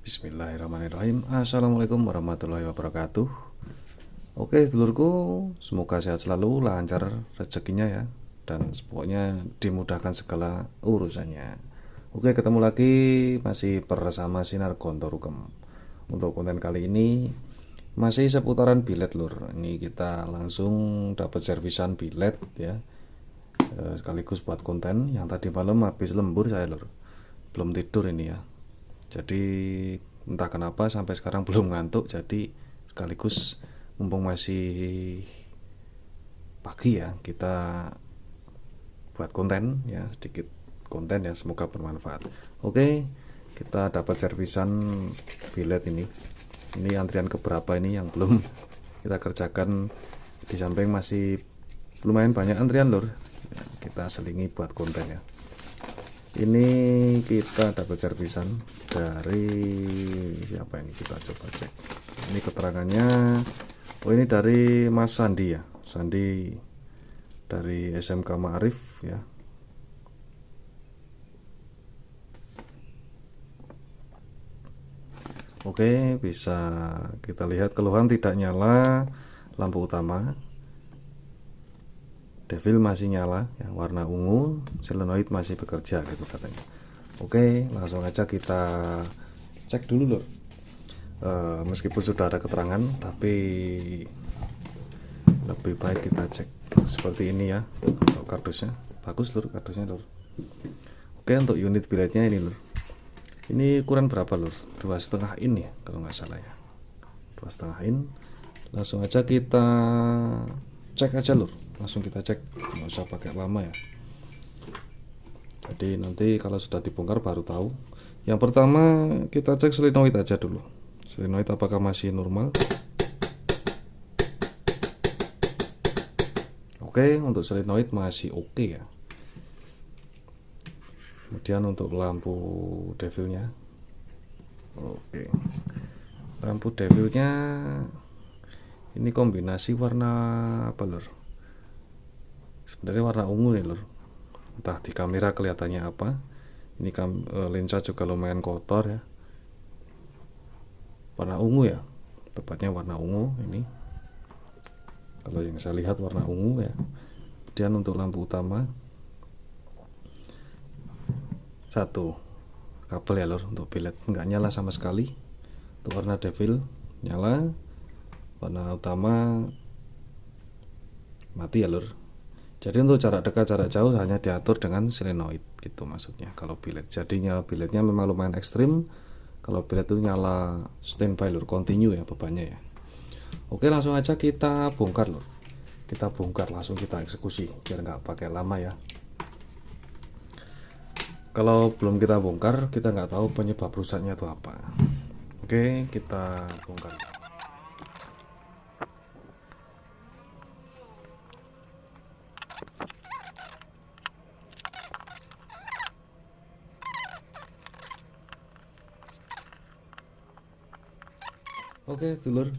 Bismillahirrahmanirrahim. Assalamualaikum warahmatullahi wabarakatuh. Oke dulurku, semoga sehat selalu, lancar rezekinya ya, dan pokoknya dimudahkan segala urusannya. Oke, ketemu lagi masih bersama Sinar Gontorukem. Untuk konten kali ini masih seputaran bilet lur. Ini kita langsung dapat servisan bilet ya. Sekaligus buat konten yang tadi malam habis lembur saya lur. Belum tidur ini ya. Jadi entah kenapa sampai sekarang belum ngantuk. Jadi sekaligus mumpung masih pagi ya, kita buat konten ya, sedikit konten ya, semoga bermanfaat. Oke, kita dapat servisan bilet ini. Ini antrian keberapa ini yang belum kita kerjakan, di samping masih lumayan banyak antrian lur. Ya, kita selingi buat konten ya. Ini kita dapat servisan dari siapa ini, kita coba cek. Ini keterangannya, oh ini dari Mas Sandi ya, Sandi dari SMK Ma'arif ya. Oke, bisa kita lihat keluhan tidak nyala lampu utama. Devil masih nyala ya, warna ungu, solenoid masih bekerja gitu katanya. Oke, langsung aja kita cek dulu lur. Meskipun sudah ada keterangan, tapi lebih baik kita cek seperti ini ya. Untuk kardusnya bagus lur, kardusnya lur. Oke, untuk unit biletnya ini lur. Ini ukuran berapa lur? 2,5 in ya kalau nggak salah ya. 2,5 in. Langsung aja kita cek aja lur, langsung kita cek, nggak usah pakai lama ya. Jadi nanti kalau sudah dibongkar baru tahu. Yang pertama kita cek solenoid aja dulu. Solenoid apakah masih normal? Oke, untuk solenoid masih oke ya. Kemudian untuk lampu devilnya, oke, lampu devilnya ini kombinasi warna apa lur? Sebenarnya warna ungu nih lur. Entah di kamera kelihatannya apa. Ini lensa juga lumayan kotor ya. Warna ungu ya. Tepatnya warna ungu ini. Kalau yang saya lihat warna ungu ya. Kemudian untuk lampu utama, satu kabel ya lur, untuk bilet nggak nyala sama sekali. Untuk warna devil nyala, warna utama mati ya lur. Jadi untuk jarak dekat jarak jauh hanya diatur dengan solenoid gitu maksudnya kalau bilet. Jadi nyala biletnya memang lumayan ekstrim. Kalau bilet itu nyala standby lur, continue ya bebannya ya. Oke, langsung aja kita bongkar lur. Kita bongkar, langsung kita eksekusi biar nggak pakai lama ya. Kalau belum kita bongkar, kita nggak tahu penyebab rusaknya itu apa. Oke, kita bongkar. Oke dulur,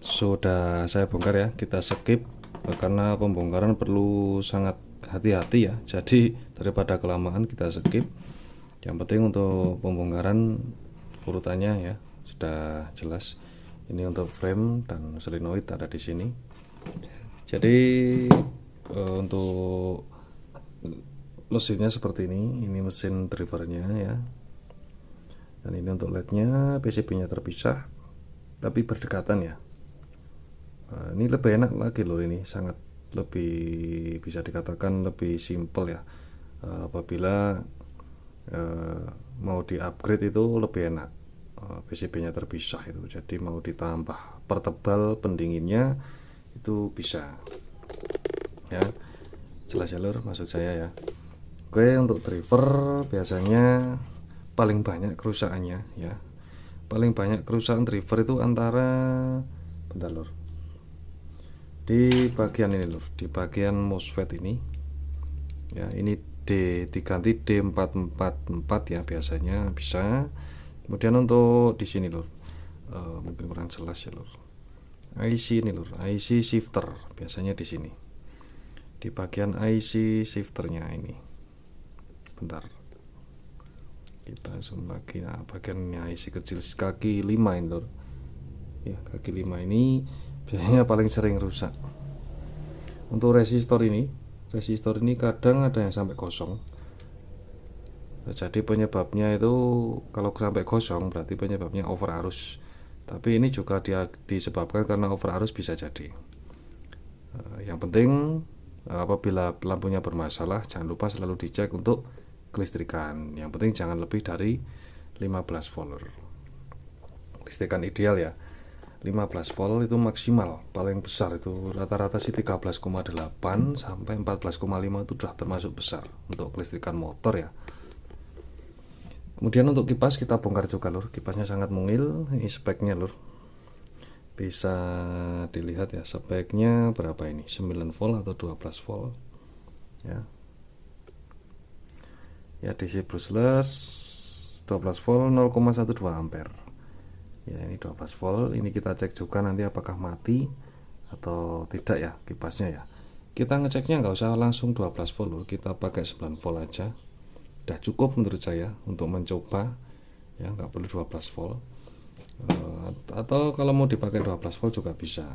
sudah saya bongkar ya, kita skip karena pembongkaran perlu sangat hati-hati ya. Jadi daripada kelamaan kita skip. Yang penting untuk pembongkaran urutannya ya sudah jelas. Ini untuk frame dan solenoid ada di sini. Jadi untuk mesinnya seperti ini mesin drivernya ya. Dan ini untuk LED-nya, PCB-nya terpisah tapi berdekatan ya. Ini lebih enak lagi loh, ini sangat lebih bisa dikatakan lebih simple ya. Apabila mau di upgrade itu lebih enak, PCB-nya terpisah itu. Jadi mau ditambah pertebal pendinginnya itu bisa ya. Jelas ya lur maksud saya ya. Oke, untuk driver biasanya paling banyak kerusakannya ya. Paling banyak kerusakan driver itu antara, bentar lur, di bagian ini lur, di bagian MOSFET ini ya. Ini diganti D444 ya biasanya bisa. Kemudian untuk di sini lur, mungkin kurang jelas ya lur, IC ini lur, IC shifter biasanya di sini, di bagian IC shifternya ini. Bentar, Kita zoom lagi. Nah, bagiannya isi kecil kaki 5 ini lur ya, kaki 5 ini biasanya paling sering rusak. Untuk resistor ini kadang ada yang sampai kosong. Jadi penyebabnya itu kalau sampai kosong berarti penyebabnya over arus. Tapi ini juga disebabkan karena over arus bisa jadi. Yang penting apabila lampunya bermasalah jangan lupa selalu dicek untuk kelistrikan. Yang penting jangan lebih dari 15 volt. Kelistrikan ideal ya 15 volt itu maksimal, paling besar itu rata-rata sih 13,8 sampai 14,5 itu sudah termasuk besar untuk kelistrikan motor ya. Kemudian untuk kipas kita bongkar juga lur, kipasnya sangat mungil. Ini speknya lur, bisa dilihat ya speknya berapa ini, 9 volt atau 12 volt ya. Ya DC brushless 12 volt 0,12 ampere ya, ini 12 volt. Ini kita cek juga nanti apakah mati atau tidak ya kipasnya ya. Kita ngeceknya nggak usah langsung 12 volt lur, kita pakai 9 volt aja udah cukup menurut saya untuk mencoba ya, nggak perlu 12 volt. Atau kalau mau dipakai 12 volt juga bisa,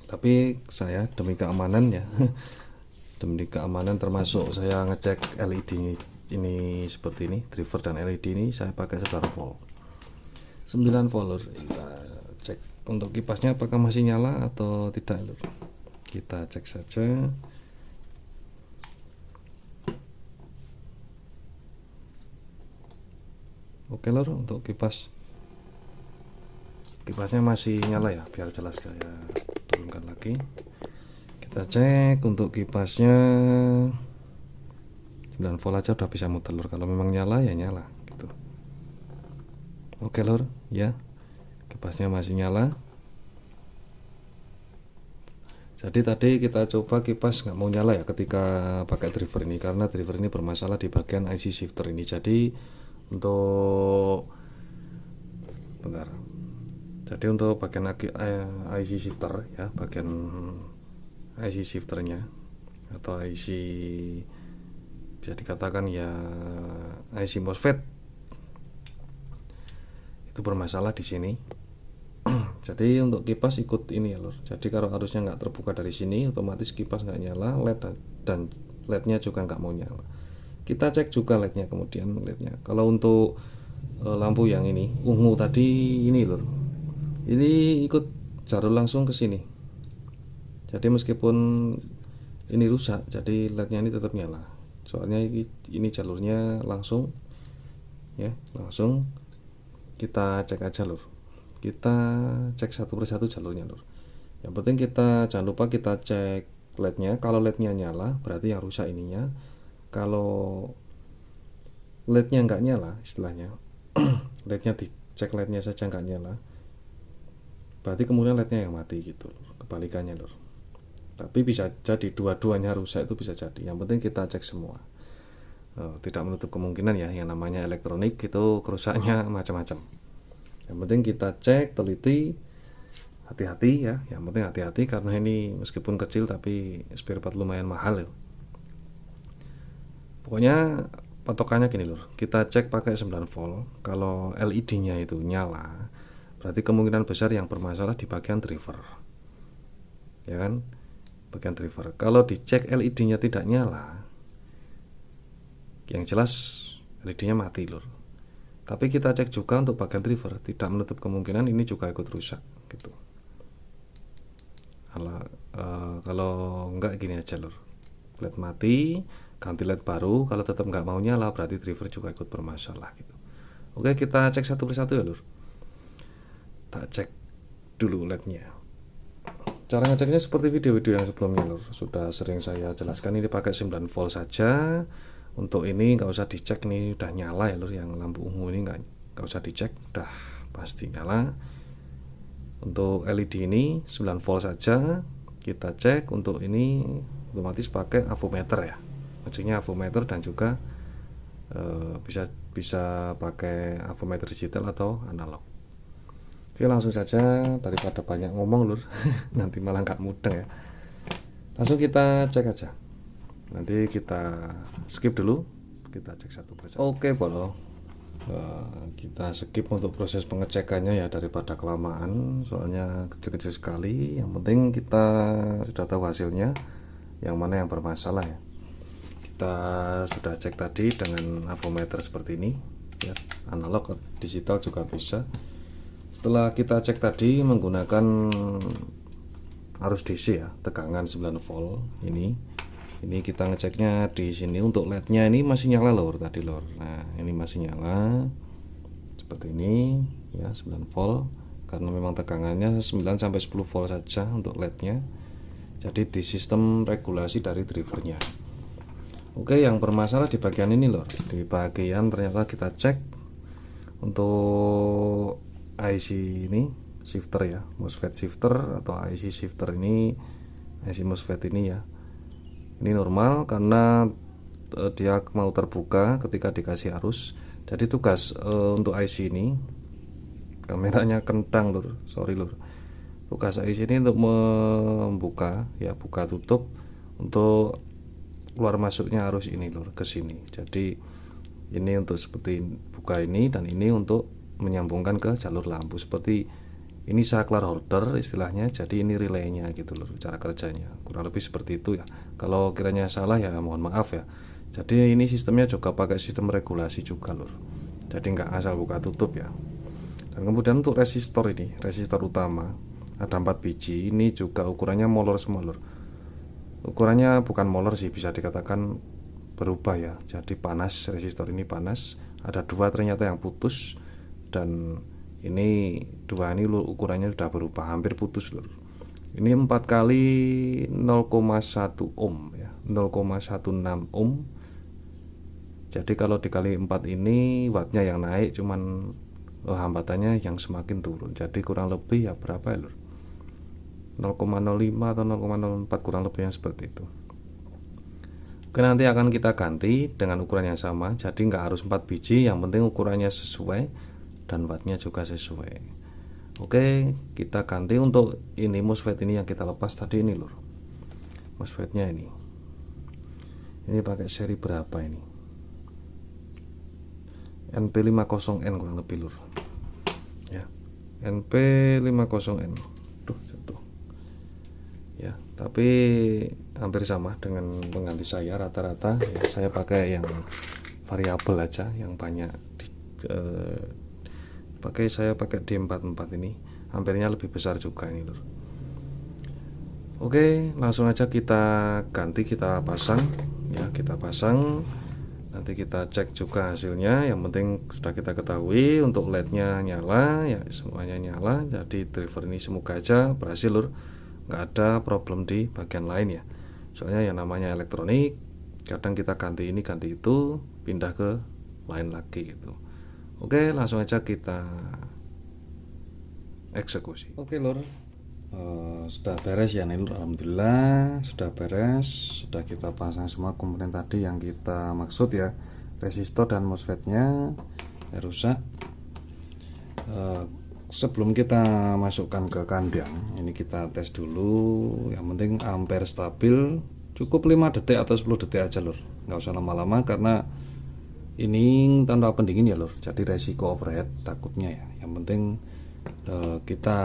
tapi saya demi keamanan ya demi keamanan termasuk saya ngecek LED ini seperti ini, driver dan LED ini saya pakai 9 volt. 9 volt kita cek untuk kipasnya apakah masih nyala atau tidak lur. Kita cek saja. Oke lur, untuk kipasnya masih nyala ya, biar jelas saya turunkan lagi. Kita cek untuk kipasnya 9 volt aja udah bisa muter lur, kalau memang nyala ya nyala gitu. Oke lur ya, kipasnya masih nyala. Jadi tadi kita coba kipas nggak mau nyala ya ketika pakai driver ini, karena driver ini bermasalah di bagian IC shifter ini. Jadi untuk bagian IC shifter ya, bagian IC shifternya atau IC bisa dikatakan ya IC MOSFET itu bermasalah di sini. Jadi untuk kipas ikut ini ya lur. Jadi kalau arusnya nggak terbuka dari sini, otomatis kipas nggak nyala, LED dan LED-nya juga nggak mau nyala. Kita cek juga LED-nya, kemudian LED-nya. Kalau untuk lampu yang ini ungu tadi ini lur, ini ikut jalur langsung ke sini. Jadi meskipun ini rusak, jadi LED-nya ini tetap nyala. Soalnya ini jalurnya langsung ya, langsung kita cek aja lur. Kita cek satu persatu jalurnya lur. Yang penting kita jangan lupa kita cek LED-nya. Kalau LED-nya nyala berarti yang rusak ininya. Kalau LED-nya nggak nyala istilahnya LED-nya dicek, LED-nya saja nggak nyala, berarti kemudian LED-nya yang mati gitu lur. Kebalikannya lur. Tapi bisa jadi dua-duanya rusak, itu bisa jadi. Yang penting kita cek semua. Tidak menutup kemungkinan ya, yang namanya elektronik itu kerusaknya macam-macam. Yang penting kita cek, teliti, hati-hati ya. Yang penting hati-hati karena ini meskipun kecil tapi spare part lumayan mahal ya. Pokoknya patokannya gini lur, kita cek pakai 9 volt. Kalau LED-nya itu nyala, berarti kemungkinan besar yang bermasalah di bagian driver ya kan, bagian driver. Kalau dicek LED-nya tidak nyala, yang jelas LED-nya mati lur. Tapi kita cek juga untuk bagian driver, tidak menutup kemungkinan ini juga ikut rusak gitu. Kalau enggak gini aja lur, LED mati, ganti LED baru. Kalau tetap nggak mau nyala berarti driver juga ikut bermasalah gitu. Oke, kita cek satu persatu ya lur. Tak cek dulu LED-nya. Cara ngeceknya seperti video-video yang sebelumnya lur, sudah sering saya jelaskan. Ini pakai 9 volt saja. Untuk ini nggak usah dicek nih udah nyala ya lur, yang lampu ungu ini nggak usah dicek, udah pasti nyala. Untuk LED ini 9 volt saja kita cek. Untuk ini otomatis pakai avometer ya, maksudnya avometer, dan juga bisa pakai avometer digital atau analog. Oke, langsung saja daripada banyak ngomong lur nanti malah nggak mudeng ya. Langsung kita cek aja. Nanti kita skip dulu, kita cek satu persatu. Oke bolo, Kita skip untuk proses pengecekannya ya daripada kelamaan, soalnya kecil-kecil sekali. Yang penting kita sudah tahu hasilnya, yang mana yang bermasalah ya. Kita sudah cek tadi dengan avometer seperti ini ya, analog digital juga bisa. Setelah kita cek tadi menggunakan arus DC ya, tegangan 9 volt ini kita ngeceknya di sini. Untuk LED-nya ini masih nyala lor tadi lor. Nah, ini masih nyala seperti ini ya, 9 volt karena memang tegangannya 9 sampai 10 volt saja untuk LED-nya. Jadi di sistem regulasi dari drivernya. Oke, yang bermasalah di bagian ini lor. Di bagian ternyata kita cek untuk IC ini shifter ya, MOSFET shifter atau IC shifter ini, IC MOSFET ini ya. Ini normal karena dia mau terbuka ketika dikasih arus. Jadi tugas untuk IC ini, kameranya kentang lur, sorry lur. Tugas IC ini untuk membuka ya, buka tutup untuk keluar masuknya arus ini lur ke sini. Jadi ini untuk seperti buka ini, dan ini untuk menyambungkan ke jalur lampu. Seperti ini saklar holder istilahnya, jadi ini relaynya gitu loh cara kerjanya, kurang lebih seperti itu ya. Kalau kiranya salah ya mohon maaf ya. Jadi ini sistemnya juga pakai sistem regulasi juga lor, jadi nggak asal buka tutup ya. Dan kemudian untuk resistor ini, resistor utama ada 4 biji, ini juga ukurannya molor semua lor. Ukurannya bukan molor sih, bisa dikatakan berubah ya, jadi panas, resistor ini panas. Ada 2 ternyata yang putus, dan ini 2 ini ukurannya sudah berubah, hampir putus lur. Ini 4 kali 0,1 ohm ya, 0,16 ohm. Jadi kalau dikali 4 ini wattnya yang naik, cuman hambatannya yang semakin turun. Jadi kurang lebih ya berapa ya lur, 0,05 atau 0,04 kurang lebih yang seperti itu. Oke, nanti akan kita ganti dengan ukuran yang sama. Jadi nggak harus 4 biji, yang penting ukurannya sesuai dan wattnya juga sesuai. Oke, kita ganti untuk ini MOSFET ini yang kita lepas tadi ini lur. MOSFET-nya ini pakai seri berapa ini? NP50N kurang lebih lur. Ya, NP50N. Tuh, jatuh. Ya, tapi hampir sama dengan pengganti saya rata-rata. Ya, saya pakai yang variabel aja, yang banyak saya pakai D44 ini, ampernya lebih besar juga ini lur. Oke, langsung aja kita ganti, kita pasang ya, kita pasang. Nanti kita cek juga hasilnya. Yang penting sudah kita ketahui untuk LED-nya nyala ya, semuanya nyala. Jadi driver ini semoga aja berhasil lur, nggak ada problem di bagian lain ya. Soalnya yang namanya elektronik, kadang kita ganti ini ganti itu, pindah ke lain lagi gitu. Oke, langsung aja kita eksekusi. Oke lor, sudah beres ya nih lor, alhamdulillah sudah beres. Sudah kita pasang semua komponen tadi yang kita maksud ya, resistor dan MOSFET-nya rusak. Sebelum kita masukkan ke kandang, ini kita tes dulu. Yang penting ampere stabil, cukup 5 detik atau 10 detik aja lor, nggak usah lama-lama karena ini tanpa pendingin ya lor, jadi resiko overheat takutnya ya. Yang penting kita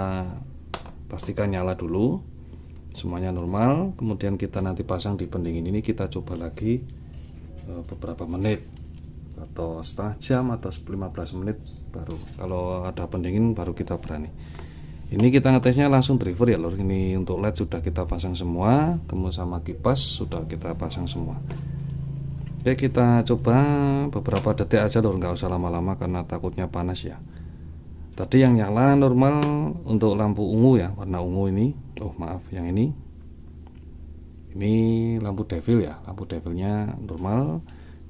pastikan nyala dulu, semuanya normal. Kemudian kita nanti pasang di pendingin ini, kita coba lagi beberapa menit atau setengah jam atau 15 menit baru. Kalau ada pendingin baru kita berani. Ini kita ngetesnya langsung driver ya lor. Ini untuk LED sudah kita pasang semua, kemudian sama kipas sudah kita pasang semua. Oke, kita coba beberapa detik aja lor, nggak usah lama-lama karena takutnya panas ya. Tadi yang nyala normal untuk lampu ungu ya, warna ungu ini. Oh maaf, yang ini lampu devil ya, lampu devilnya normal.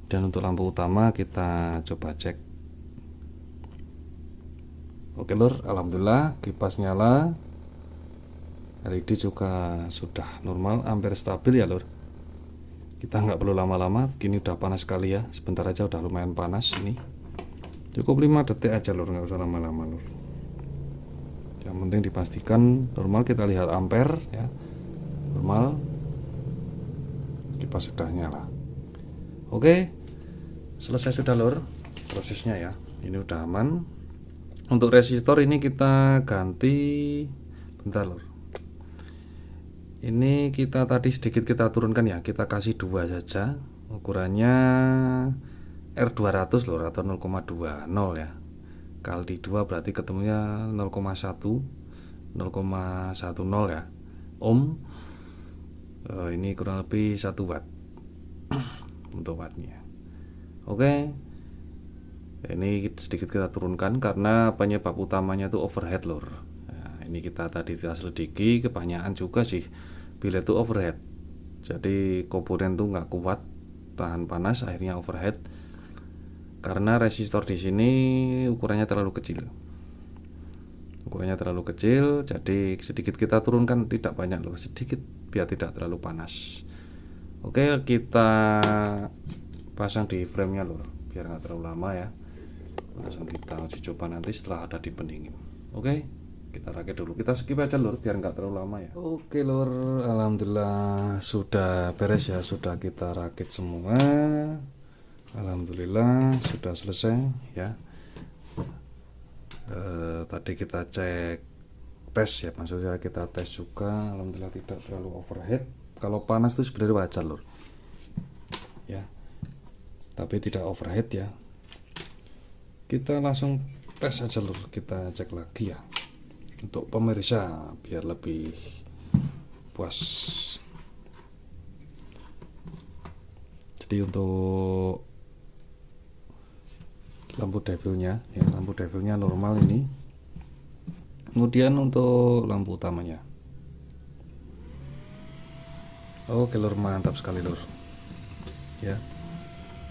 Dan untuk lampu utama kita coba cek. Oke lor, alhamdulillah kipas nyala, LED juga sudah normal, ampere stabil ya lor. Kita nggak perlu lama-lama, gini udah panas sekali ya, sebentar aja udah lumayan panas ini. Cukup 5 detik aja lor, nggak usah lama-lama lor. Yang penting dipastikan normal. Kita lihat ampere ya, normal, kipas sudah nyala. Oke, selesai sudah lor prosesnya ya. Ini udah aman. Untuk resistor ini kita ganti, bentar lor. Ini kita tadi sedikit kita turunkan ya, kita kasih 2 saja. Ukurannya R200 lor, atau 0,20 ya. Kali 2 berarti ketemunya 0,10 ya ohm. Ini kurang lebih 1 watt untuk wattnya. Oke, ini sedikit kita turunkan karena penyebab utamanya itu overhead lor. Nah, ini kita tadi kita selidiki, kebanyakan juga sih bila itu overhead. Jadi komponen tuh nggak kuat tahan panas, akhirnya overhead. Karena resistor di sini ukurannya terlalu kecil. Ukurannya terlalu kecil, jadi sedikit kita turunkan, tidak banyak loh, sedikit biar tidak terlalu panas. Oke, kita pasang di frame-nya lor, biar nggak terlalu lama ya. Langsung kita uji coba nanti setelah ada di pendingin. Oke, kita rakit dulu, kita skip aja lor biar nggak terlalu lama ya. Oke lor, alhamdulillah sudah beres ya, sudah kita rakit semua. Alhamdulillah sudah selesai ya. Tadi kita cek tes ya, maksudnya kita tes juga, alhamdulillah tidak terlalu overhead. Kalau panas itu sebenarnya wajar lor ya, tapi tidak overhead ya. Kita langsung tes aja lur, kita cek lagi ya untuk pemirsa biar lebih puas. Jadi untuk lampu devilnya ya, lampu devilnya normal ini. Kemudian untuk lampu utamanya, oke lur, mantap sekali lur ya.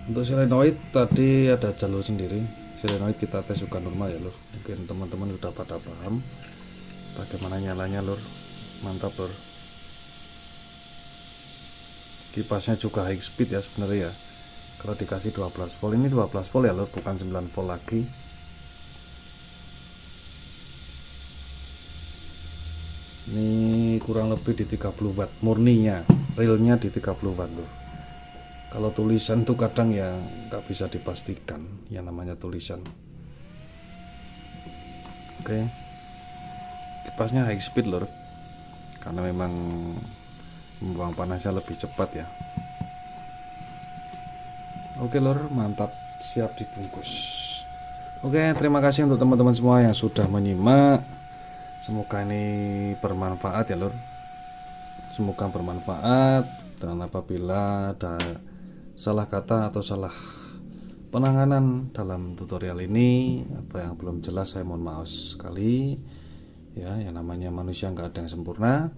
Untuk solenoid tadi ada jalur sendiri. Solenoid kita tes juga normal ya lur. Mungkin teman-teman sudah pada paham bagaimana nyalanya lur. Mantap lur. Kipasnya juga high speed ya sebenarnya ya. Kalau dikasih 12 volt, ini 12 volt ya lur, bukan 9 volt lagi. Ini kurang lebih di 30 watt murninya, realnya di 30 watt lur. Kalau tulisan tuh kadang ya nggak bisa dipastikan yang namanya tulisan. Oke, kipasnya high speed lor, karena memang membuang panasnya lebih cepat ya. Oke lor, mantap, siap dibungkus. Oke, terima kasih untuk teman-teman semua yang sudah menyimak. Semoga ini bermanfaat ya lor. Semoga bermanfaat, dan apabila ada salah kata atau salah penanganan dalam tutorial ini atau yang belum jelas, saya mohon maaf sekali ya. Yang namanya manusia nggak ada yang sempurna.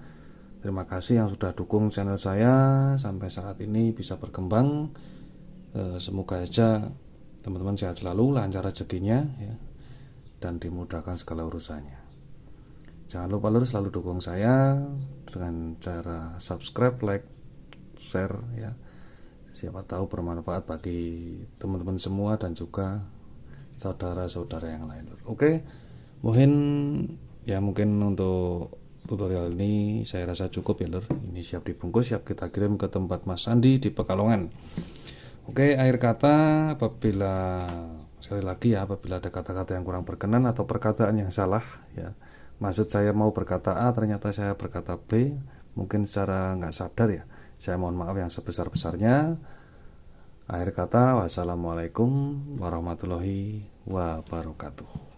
Terima kasih yang sudah dukung channel saya sampai saat ini bisa berkembang. Semoga aja teman-teman sehat selalu, lancar rezekinya ya, dan dimudahkan segala urusannya. Jangan lupa lur selalu dukung saya dengan cara subscribe, like, share ya. Siapa tahu bermanfaat bagi teman-teman semua dan juga saudara-saudara yang lain. Oke, mungkin untuk tutorial ini saya rasa cukup ya lur. Ini siap dibungkus, siap kita kirim ke tempat Mas Andi di Pekalongan. Oke, akhir kata, sekali lagi ya, apabila ada kata-kata yang kurang berkenan atau perkataan yang salah ya, maksud saya mau berkata A ternyata saya berkata B, mungkin secara nggak sadar ya, saya mohon maaf yang sebesar-besarnya. Akhir kata, wassalamualaikum warahmatullahi wabarakatuh.